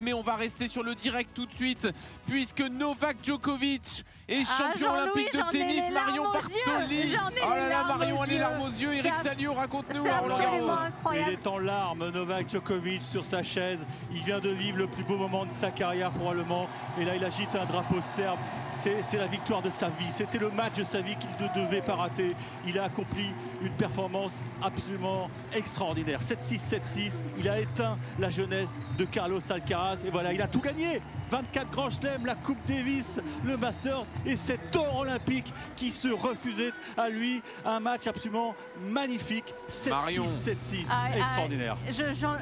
Mais on va rester sur le direct tout de suite, puisque Novak Djokovic est champion olympique de tennis. Marion Bartoli. Oh là là, Marion a les larmes aux yeux. Eric Salio, raconte-nous à Roland Garros. Il est en larmes, Novak Djokovic, sur sa chaise. Il vient de vivre le plus beau moment de sa carrière probablement. Et là, il agite un drapeau serbe. C'est la victoire de sa vie. C'était le match de sa vie qu'il ne devait pas rater. Il a accompli une performance absolument extraordinaire. 7-6, 7-6. Il a éteint la jeunesse de Carlos Alcaraz. Et voilà, il a tout gagné. 24 grands chelems, la Coupe Davis, le Masters et cet or olympique qui se refusait à lui. Un match absolument magnifique. 7-6, 7-6, extraordinaire.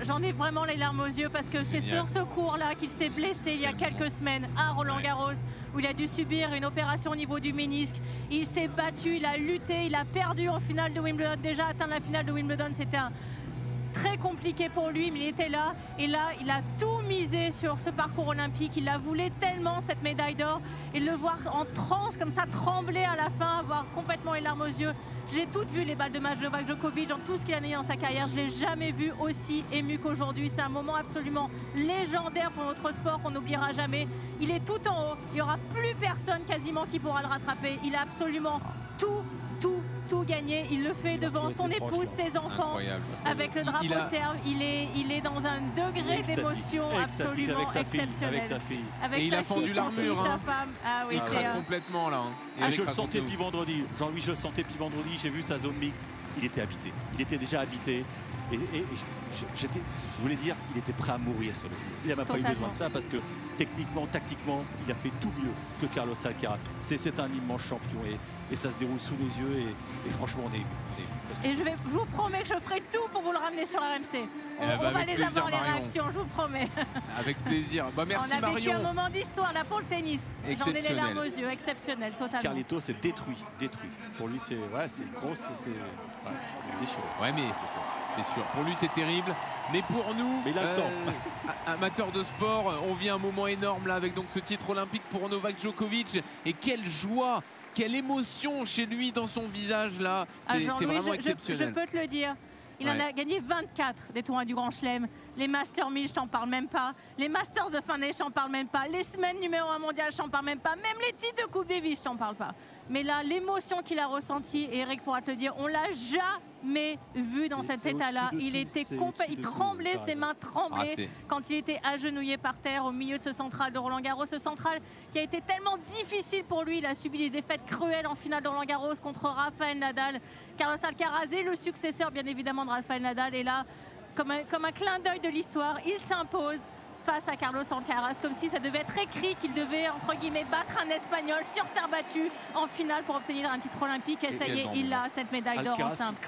J'en ai vraiment les larmes aux yeux parce que c'est sur ce cours-là qu'il s'est blessé il y a quelques semaines à Roland Garros, où il a dû subir une opération au niveau du ménisque. Il s'est battu, il a lutté, il a perdu en finale de Wimbledon. Déjà atteindre la finale de Wimbledon, c'était très compliqué pour lui, mais il était là. Et là, il a tout misé sur ce parcours olympique. Il la voulait tellement, cette médaille d'or. Et le voir en transe, comme ça, trembler à la fin, avoir complètement les larmes aux yeux. J'ai toutes vu les balles de match de Novak Djokovic, dans tout ce qu'il a gagné dans sa carrière. Je ne l'ai jamais vu aussi ému qu'aujourd'hui. C'est un moment absolument légendaire pour notre sport qu'on n'oubliera jamais. Il est tout en haut. Il n'y aura plus personne quasiment qui pourra le rattraper. Il a absolument tout gagné. Il le fait devant son épouse, ses enfants, avec le drapeau serbe. Il est dans un degré d'émotion absolument exceptionnel. Avec sa fille. Et il a fendu l'armure. Sa femme. Ah oui, il craque complètement là. Je le sentais depuis vendredi. Jean-Louis, je le sentais depuis vendredi. J'ai vu sa zone mixte. Il était habité. Il était déjà habité. Et je voulais dire, il était prêt à mourir sur le court. Il n'a même pas eu besoin de ça parce que techniquement, tactiquement, il a fait tout mieux que Carlos Alcaraz. C'est un immense champion et ça se déroule sous les yeux et franchement, on est ému. Et je vous promets que je ferai tout pour vous le ramener sur RMC. On va les avoir, les réactions, je vous promets. Avec plaisir. Merci Marion. On a vécu un moment d'histoire là pour le tennis. J'en ai les larmes aux yeux, exceptionnel, totalement. Carlito s'est détruit. Pour lui, c'est gros, c'est déchiré. Ouais, mais c'est sûr. Pour lui, c'est terrible. Mais pour nous, amateurs de sport, on vit un moment énorme là avec donc ce titre olympique pour Novak Djokovic. Et quelle joie, quelle émotion chez lui dans son visage là. C'est vraiment exceptionnel. Je peux te le dire. Il en a gagné 24 des tournois du Grand Chelem. Les Masters 1000, je t'en parle même pas. Les Masters de fin d'année, je t'en parle même pas. Les semaines numéro 1 mondial, je t'en parle même pas. Même les titres de Coupe Davis, je t'en parle pas. Mais là, l'émotion qu'il a ressentie, et Eric pourra te le dire, on l'a jamais vu dans cet état-là. Il était il tremblait, ses mains tremblaient quand il était agenouillé par terre au milieu de ce central de Roland Garros. Ce central qui a été tellement difficile pour lui. Il a subi des défaites cruelles en finale de Roland Garros contre Rafael Nadal. Carlos Alcaraz est le successeur, bien évidemment, de Rafael Nadal. Et là, comme un clin d'œil de l'histoire, il s'impose face à Carlos Alcaraz, comme si ça devait être écrit qu'il devait, entre guillemets, battre un Espagnol sur terre battue en finale pour obtenir un titre olympique. Et ça y est, il a cette médaille d'or en simple.